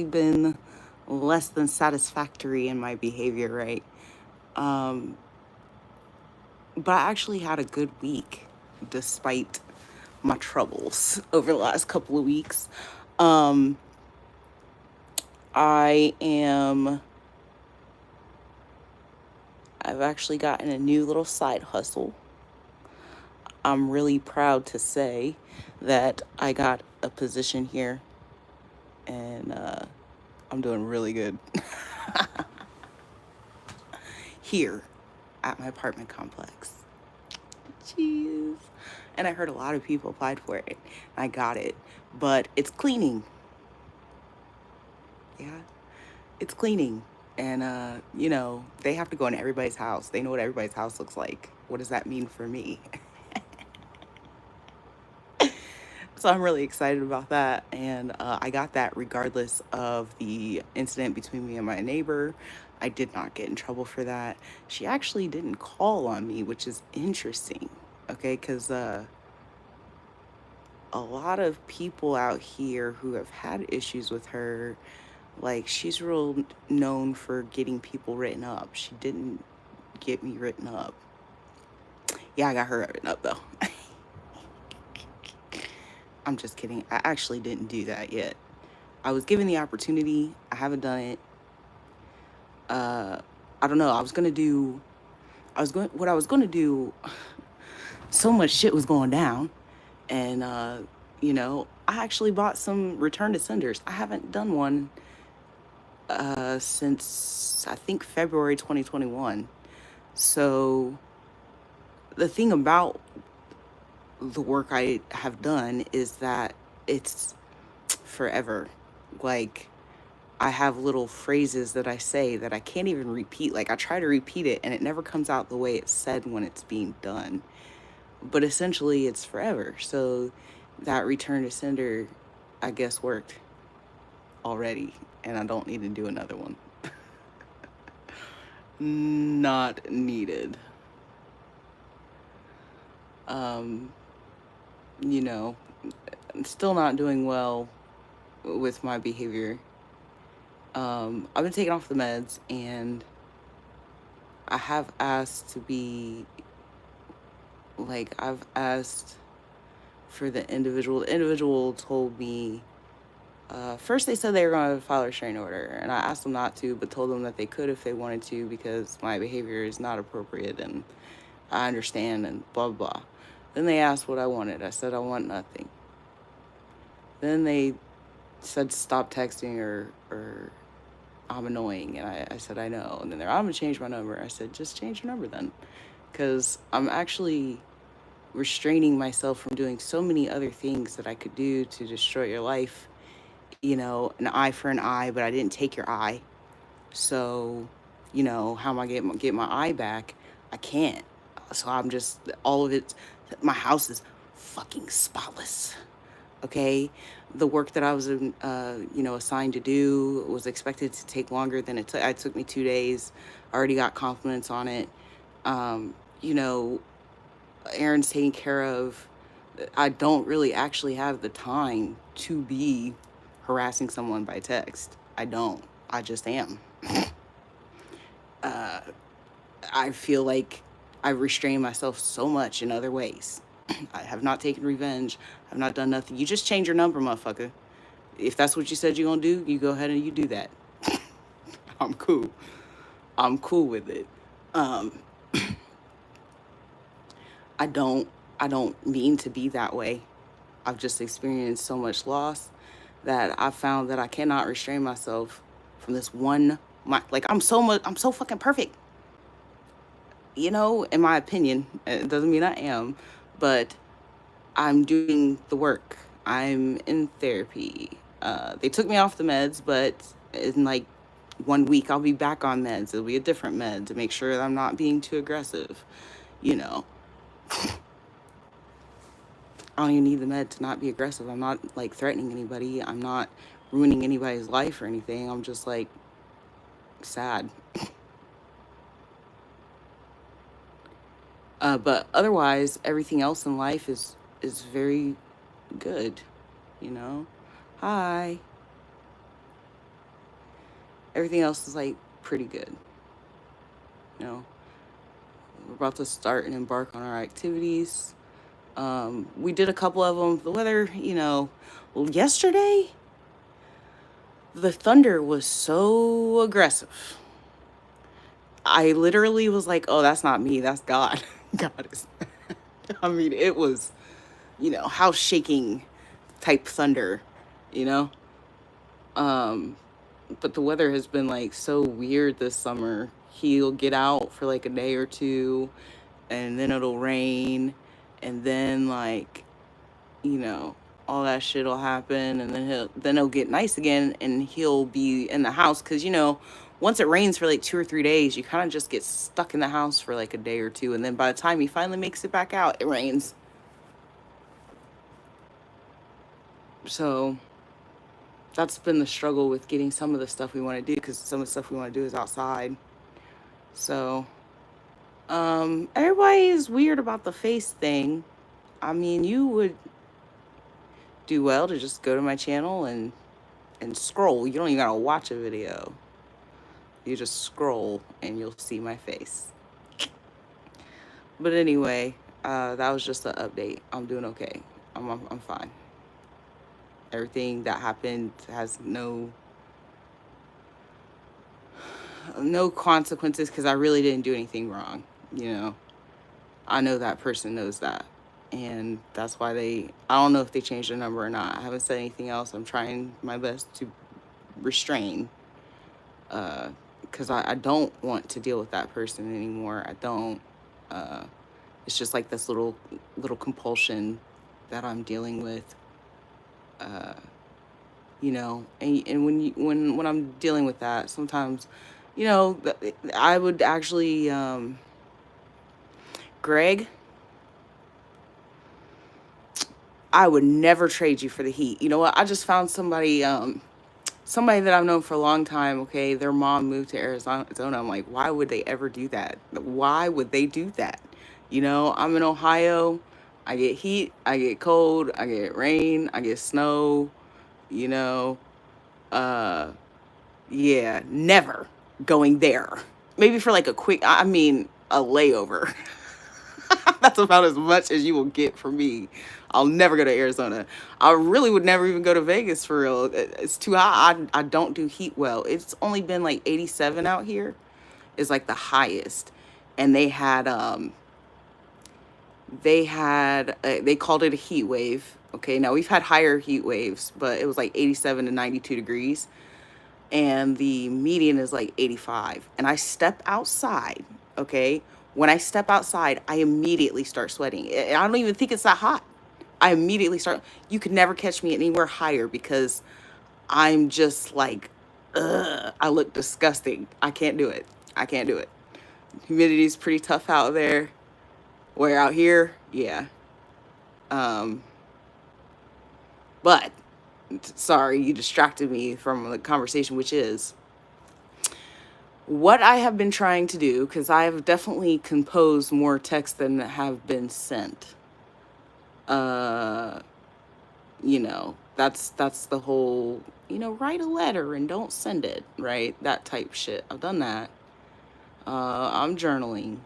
been less than satisfactory in my behavior, right? Um, but I actually had a good week despite my troubles over the last couple of weeks. Um, I am, I've actually gotten a new little side hustle. I'm really proud to say that I got a position here and I'm doing really good here at my apartment complex. Jeez. And I heard a lot of people applied for it. I got it. But it's cleaning. Yeah. It's cleaning. And they have to go in everybody's house. They know what everybody's house looks like. What does that mean for me? So I'm really excited about that. And I got that regardless of the incident between me and my neighbor. I did not get in trouble for that. She actually didn't call on me, which is interesting. Okay, because a lot of people out here who have had issues with her, like she's real known for getting people written up. She didn't get me written up. Yeah, I got her written up though. I'm just kidding. I actually didn't do that yet. I was given the opportunity. I haven't done it. Uh, I don't know. What I was going to do, so much shit was going down. And, I actually bought some return to senders. I haven't done one since I think February 2021. So the thing about the work I have done is that it's forever. Like I have little phrases that I say that I can't even repeat. Like I try to repeat it and it never comes out the way it's said when it's being done. But essentially it's forever. So that return to sender I guess worked already and I don't need to do another one. Not needed. Um, you know, I'm still not doing well with my behavior. I've been taking off the meds and I have asked to be I've asked for the individual. The individual told me, first they said they were going to file a restraining order and I asked them not to, but told them that they could if they wanted to because my behavior is not appropriate and I understand and blah, blah. Then they asked what I wanted. I said, I want nothing. Then they said, stop texting or I'm annoying. And I said, I know. And then they're, I'm going to change my number. I said, just change your number then. Because I'm actually restraining myself from doing so many other things that I could do to destroy your life. An eye for an eye, but I didn't take your eye. So, how am I get my eye back? I can't. So I'm just all of it. My house is fucking spotless. Okay, the work that I was, assigned to do was expected to take longer than it took. It took me 2 days. I already got compliments on it. Um, you know, Aaron's taken care of. I don't really actually have the time to be harassing someone by text. I don't. I just am. Uh, I feel like I restrain myself so much in other ways. I have not taken revenge. I've not done nothing. You just change your number, motherfucker. If that's what you said you're gonna do, you go ahead and you do that. I'm cool. I'm cool with it. Um, I don't I don't mean to be that way. I've just experienced so much loss that I found that I cannot restrain myself from this one like I'm so fucking perfect. In my opinion. It doesn't mean I am, but I'm doing the work. I'm in therapy. They took me off the meds, but in like 1 week I'll be back on meds. It'll be a different med to make sure that I'm not being too aggressive. You know, I don't even need the med to not be aggressive. I'm not like threatening anybody. I'm not ruining anybody's life or anything. I'm just like sad. But otherwise, everything else in life is very good. You know. Hi. Everything else is like pretty good. You know, we're about to start and embark on our activities. We did a couple of them. The weather, well, yesterday the thunder was so aggressive. I literally was like, "Oh, that's not me. That's God." God is. I mean, it was, house shaking type thunder, you know. Um, but the weather has been like so weird this summer. He'll get out for like a day or two, and then it'll rain, and then like, you know, all that shit will happen, and then it'll get nice again, and he'll be in the house because once it rains for like 2 or 3 days, you kind of just get stuck in the house for like a day or two, and then by the time he finally makes it back out, it rains. So that's been the struggle with getting some of the stuff we want to do because some of the stuff we want to do is outside. So everybody is weird about the face thing. I mean, you would do well to just go to my channel and scroll. You don't even gotta watch a video. You just scroll and you'll see my face. But anyway, that was just an update. I'm doing okay. I'm fine. Everything that happened has no consequences because I really didn't do anything wrong. You know, I know that person knows that, and that's why I don't know if they changed their number or not. I haven't said anything else. I'm trying my best to restrain, because I don't want to deal with that person anymore. I don't. Uh, it's just like this little compulsion that I'm dealing with. Uh, and when I'm dealing with that, sometimes, I would actually, Greg, I would never trade you for the heat. You know what? I just found somebody that I've known for a long time. Okay, their mom moved to Arizona. I'm like, why would they ever do that? Why would they do that? I'm in Ohio. I get heat, I get cold, I get rain, I get snow. You know, uh, yeah, never going there. Maybe for like a layover. That's about as much as you will get from me. I'll never go to Arizona. I really would never even go to Vegas for real. It's too hot. I don't do heat well. It's only been like 87 out here. Is like the highest. And they called it a heat wave. Okay, now we've had higher heat waves, but it was like 87 to 92 degrees. And the median is like 85. And I step outside, okay? When I step outside, I immediately start sweating. I don't even think it's that hot. I immediately start. You could never catch me anywhere higher because I'm just like, ugh, I look disgusting. I can't do it. I can't do it. Humidity's pretty tough out there. Where out here, yeah. Um, but sorry, you distracted me from the conversation, which is what I have been trying to do, because I have definitely composed more texts than have been sent. Uh, that's the whole, write a letter and don't send it, right? That type shit. I've done that. I'm journaling.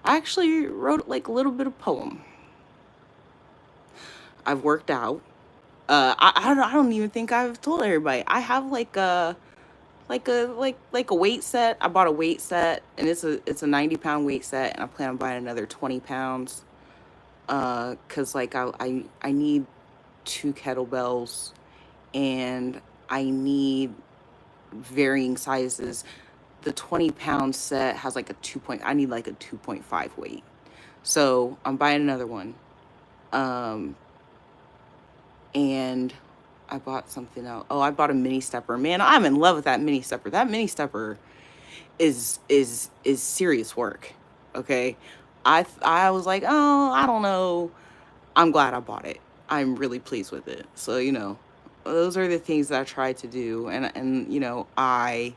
I actually wrote like a little bit of poem. I've worked out. I don't even think I've told everybody. I have like a weight set. I bought a weight set, and it's a 90-pound weight set, and I plan on buying another 20 pounds. Cause like I need two kettlebells, and I need varying sizes. The 20-pound set has like I need like a 2.5 weight. So I'm buying another one. Um, and I bought something else. Oh, I bought a mini stepper. Man, I'm in love with that mini stepper. That mini stepper is serious work. Okay. I was like, oh, I don't know. I'm glad I bought it. I'm really pleased with it. So, those are the things that I try to do. And I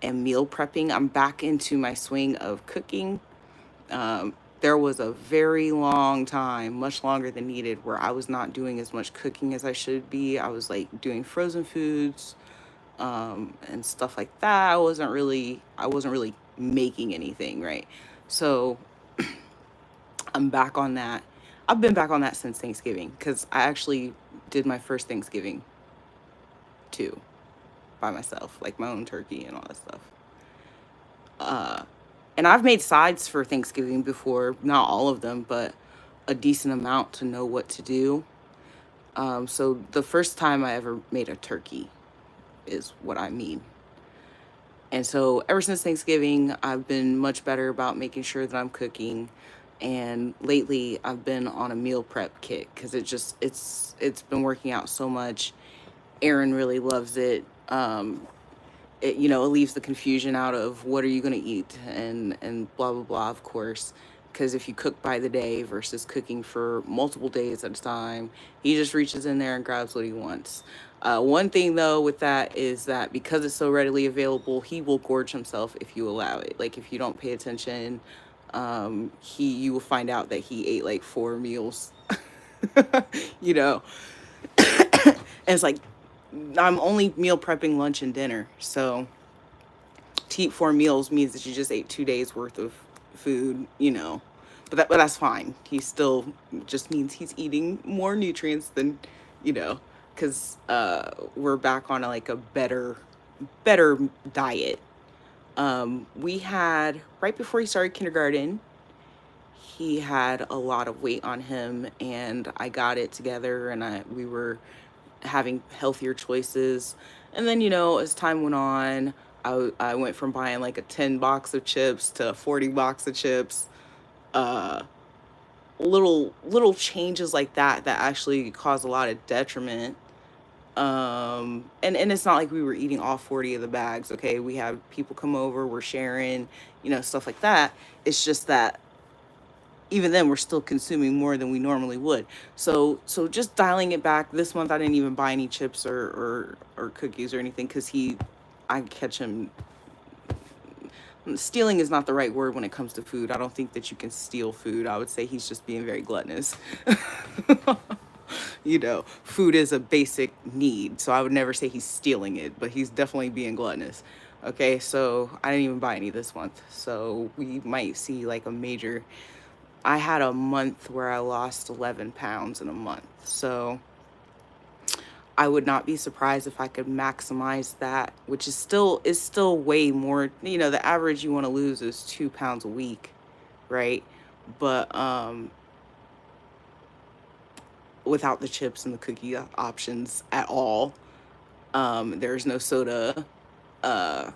am meal prepping. I'm back into my swing of cooking. There was a very long time, much longer than needed, where I was not doing as much cooking as I should be. I was like doing frozen foods, and stuff like that. I wasn't really making anything, right? So I'm back on that. I've been back on that since Thanksgiving because I actually did my first Thanksgiving too by myself, like my own turkey and all that stuff. Uh, and I've made sides for Thanksgiving before, not all of them, but a decent amount to know what to do. So the first time I ever made a turkey is what I mean. And so ever since Thanksgiving, I've been much better about making sure that I'm cooking. And lately, I've been on a meal prep kick because it's been working out so much. Aaron really loves it. It leaves the confusion out of what are you going to eat and blah blah blah, of course, because if you cook by the day versus cooking for multiple days at a time, he just reaches in there and grabs what he wants. One thing though with that is that because it's so readily available, he will gorge himself if you allow it. Like if you don't pay attention, he you will find out that he ate like 4 meals. you know and it's like I'm only meal prepping lunch and dinner. So to eat 4 meals means that you just ate 2 days worth of food. But that's fine. He still just means he's eating more nutrients than, you know, because we're back on like a better diet. We had right before he started kindergarten, he had a lot of weight on him, and I got it together, and we were having healthier choices. And then, as time went on, I went from buying like a 10 box of chips to a 40 box of chips. Uh, little changes like that actually cause a lot of detriment. And it's not like we were eating all 40 of the bags. Okay, we have people come over, we're sharing, stuff like that. It's just that even then we're still consuming more than we normally would. So just dialing it back. This month I didn't even buy any chips or cookies or anything because I catch him. Stealing is not the right word when it comes to food. I don't think that you can steal food. I would say he's just being very gluttonous. Food is a basic need, so I would never say he's stealing it, but he's definitely being gluttonous. Okay, so I didn't even buy any this month. So we might see like a major. I had a month where I lost 11 pounds in a month. So I would not be surprised if I could maximize that, which is still way more. The average you want to lose is 2 pounds a week, right? But without the chips and the cookie options at all, there's no soda. Uh,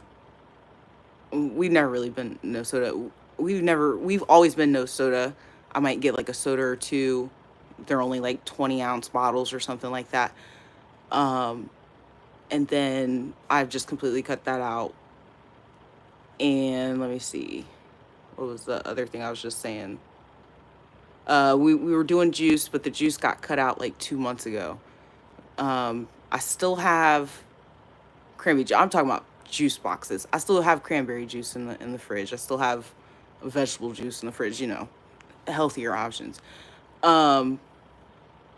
we've never really been no soda. We've always been no soda. I might get like a soda or two. They're only like 20-ounce bottles or something like that. Um, and then I've just completely cut that out. And let me see, what was the other thing I was just saying? We were doing juice, but the juice got cut out like 2 months ago. I still have cranberry juice. I'm talking about juice boxes. I still have cranberry juice in the fridge. I still have vegetable juice in the fridge. Healthier options. Um,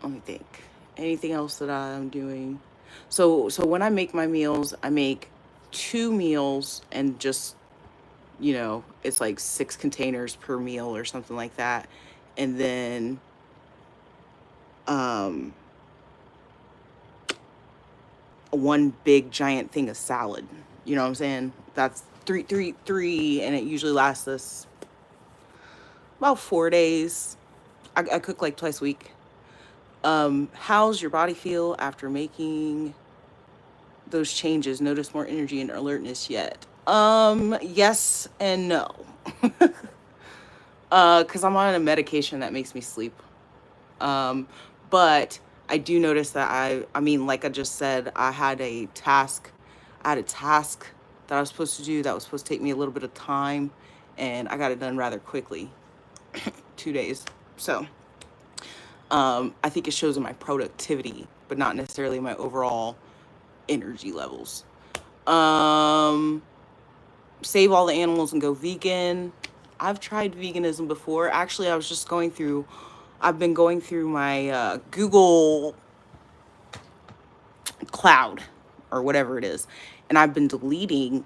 Let me think. Anything else that I'm doing? So when I make my meals, I make 2 meals and just it's like 6 containers per meal or something like that, and then um one big giant thing of salad. You know what I'm saying? That's three, and it usually lasts us about 4 days. I cook like twice a week. How's your body feel after making those changes? Notice more energy and alertness yet? Yes and no. Because I'm on a medication that makes me sleep. Um, but I do notice that I mean, like I just said, I had a task that I was supposed to do that was supposed to take me a little bit of time, and I got it done rather quickly, 2 days. So, I think it shows in my productivity, but not necessarily my overall energy levels. Um, Save all the animals and go vegan. I've tried veganism before. Actually, I've been going through my Google Cloud or whatever it is. and I've been deleting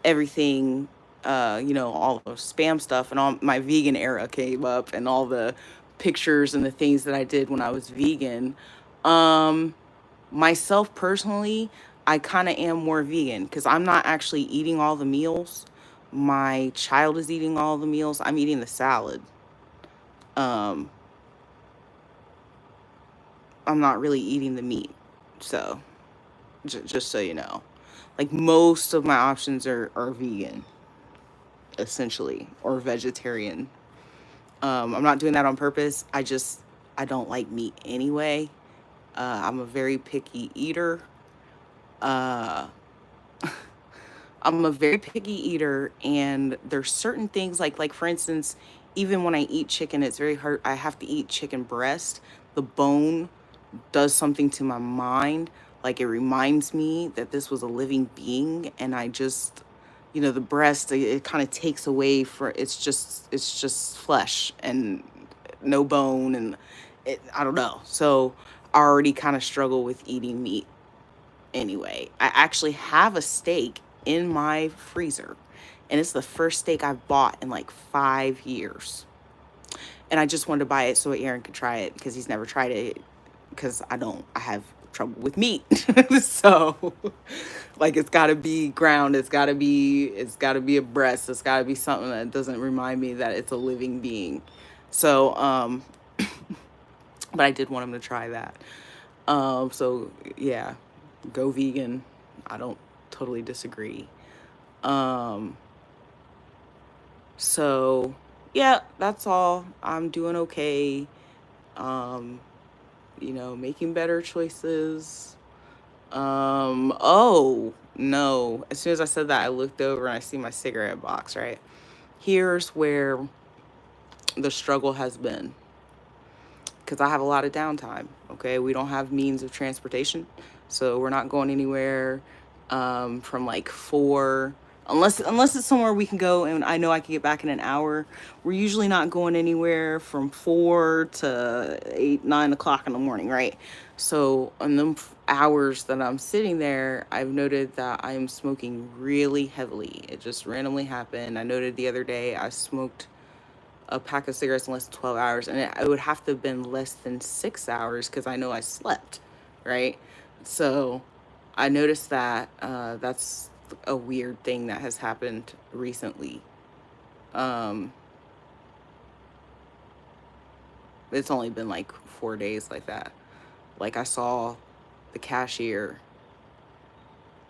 everything, all the spam stuff, and all my vegan era came up, and all the pictures and the things that I did when I was vegan. Um, Myself personally, I kind of am more vegan because I'm not actually eating all the meals. My child is eating all the meals. I'm eating the salad. Um, I'm not really eating the meat. So, just so you know, like most of my options are vegan, essentially, or vegetarian. I'm not doing that on purpose. I don't like meat anyway. I'm a very picky eater. Uh, I'm a very picky eater, and there's certain things like for instance, even when I eat chicken, it's very hard. I have to eat chicken breast. The bone does something to my mind. Like it reminds me that this was a living being, and I just, the breast, it kind of takes away for it's just flesh and no bone, and I don't know. So I already kind of struggle with eating meat anyway. I actually have a steak in my freezer, and it's the first steak I've bought in like 5 years. And I just wanted to buy it so Aaron could try it because he's never tried it. Because I have trouble with meat. So, like, it's got to be ground. It's got to be a breast. It's got to be something that doesn't remind me that it's a living being. So, but I did want him to try that. So yeah, go vegan. I don't totally disagree. Um, so yeah, that's all. I'm doing okay. Um, making better choices. Oh no. As soon as I said that, I looked over and I see my cigarette box, right? Here's where the struggle has been because I have a lot of downtime. Okay, we don't have means of transportation, so we're not going anywhere from like 4, unless it's somewhere we can go and I know I can get back in an hour. We're usually not going anywhere from 4 to 8, 9 o'clock in the morning, right? So in them hours that I'm sitting there, I've noted that I am smoking really heavily. It just randomly happened. I noted the other day I smoked a pack of cigarettes in less than 12 hours, and it would have to have been less than 6 hours because I know I slept, right? So I noticed that that's a weird thing that has happened recently. Um, it's only been like 4 days like that. Like I saw the cashier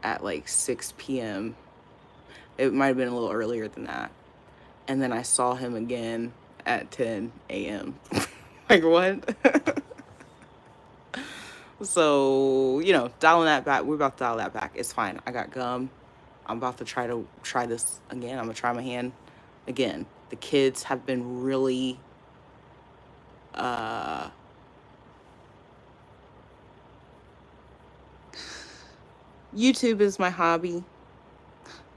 at like 6 p.m. It might have been a little earlier than that. And then I saw him again at 10 a.m. Like, what? So, dialing that back, we're about to dial that back. It's fine. I got gum. I'm about to try this again. I'm going to try my hand again. The kids have been really, uh, YouTube is my hobby.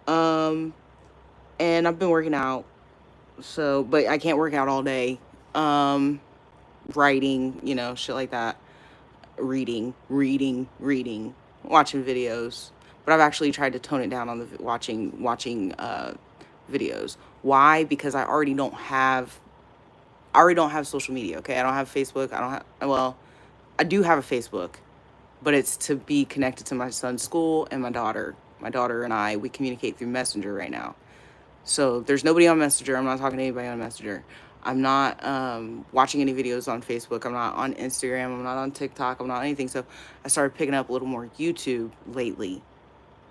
Um, and I've been working out. So, but I can't work out all day. Um, Writing, shit like that. Reading, watching videos. But I've actually tried to tone it down on the watching videos. Why? Because I already don't have social media. Okay, I don't have Facebook. I don't have well, I do have a Facebook, but it's to be connected to my son's school and my daughter. My daughter and we communicate through Messenger right now. So there's nobody on Messenger. I'm not talking to anybody on Messenger. I'm not watching any videos on Facebook. I'm not on Instagram. I'm not on TikTok. I'm not on anything. So I started picking up a little more YouTube lately.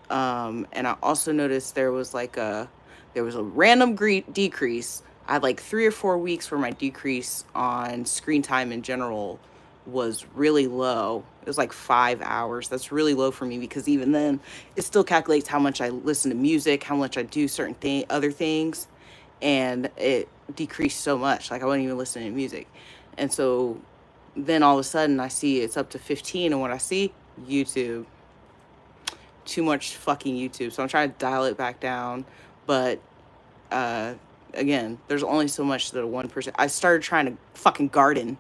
And I also noticed there was a random decrease. I had like 3 or 4 weeks where my decrease on screen time in general was really low. It was like 5 hours. That's really low for me because even then, it still calculates how much I listen to music, how much I do other things, and it decreased so much. Like I wasn't even listening to music, and so then all of a sudden I see it's up to 15, and what I see, YouTube, too much fucking YouTube. So I'm trying to dial it back down, but uh, again, there's only so much that a one person. I started trying to fucking garden.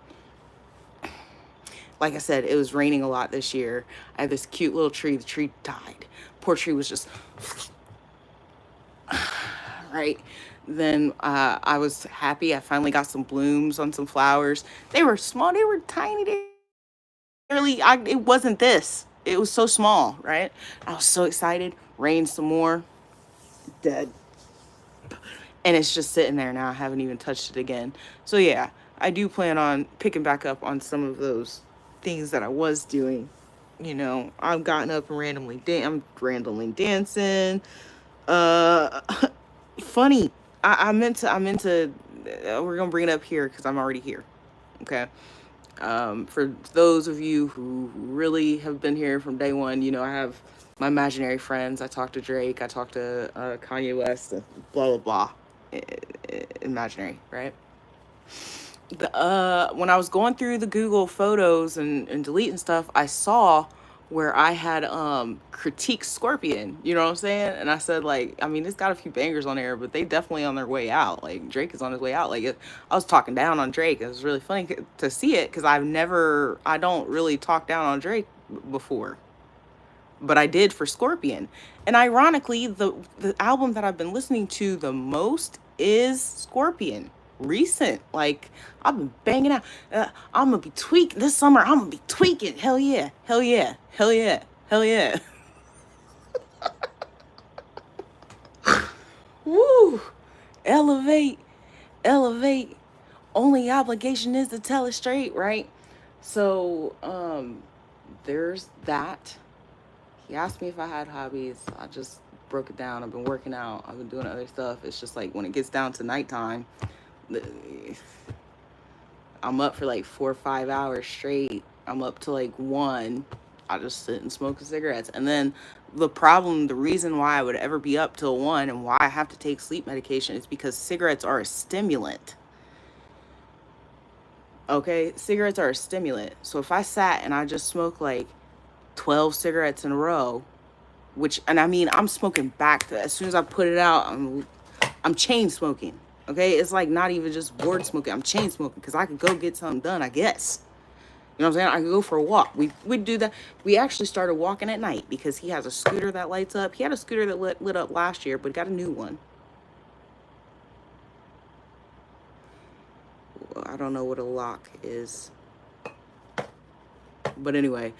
Like I said, it was raining a lot this year. I had this cute little tree. The tree died. poor tree was just right. Then I was happy. I finally got some blooms on some flowers. They were small. They were tiny. They really, it wasn't this. It was so small, right? I was so excited. Rained some more. Dead. And it's just sitting there now. I haven't even touched it again. So yeah, I do plan on picking back up on some of those things that I was doing. You know, I've gotten up and I'm randomly dancing. Uh, funny. I meant to. We're gonna bring it up here because I'm already here. Okay. For those of you who really have been here from day one, you know, I have my imaginary friends. I talk to Drake. I talk to Kanye West. Blah blah blah. Imaginary, right? When I was going through the Google photos and deleting stuff, I saw where I had critiqued Scorpion. You know what I'm saying? And I said, like, I mean, it's got a few bangers on there, but they definitely on their way out. Like Drake is on his way out. I was talking down on Drake. It was really funny to see it because I don't really talk down on Drake before, but I did for Scorpion. And ironically, the album that I've been listening to the most is Scorpion. Recent, like I've been banging out. I'm gonna be tweaking this summer. I'm gonna be tweaking. Hell yeah, hell yeah, hell yeah, hell yeah. Woo! Elevate, elevate. Only obligation is to tell it straight, right? So, there's that. He asked me if I had hobbies. I just broke it down. I've been working out. I've been doing other stuff. It's just like when it gets down to nighttime, I'm up for like 4 or 5 hours straight. I'm up to like 1. I just sit and smoke cigarettes. And then the reason why I would ever be up till 1 and why I have to take sleep medication is because cigarettes are a stimulant. Okay? Cigarettes are a stimulant. So if I sat and I just smoked like 12 cigarettes in a row, and I mean, I'm smoking back to, as soon as I put it out, I'm chain smoking. Okay, it's like not even just board smoking. I'm chain smoking because I could go get something done, I guess. You know what I'm saying? I could go for a walk. We do that. We actually started walking at night because he has a scooter that lights up. He had a scooter that lit up last year, but he got a new one. I don't know what a lock is, but anyway,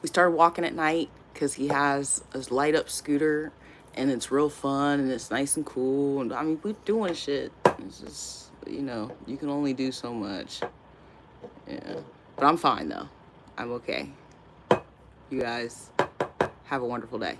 we started walking at night because he has a light up scooter and it's real fun and it's nice and cool. And I mean, we're doing shit. It's just, you know, you can only do so much. Yeah. But I'm fine though. I'm okay. You guys have a wonderful day.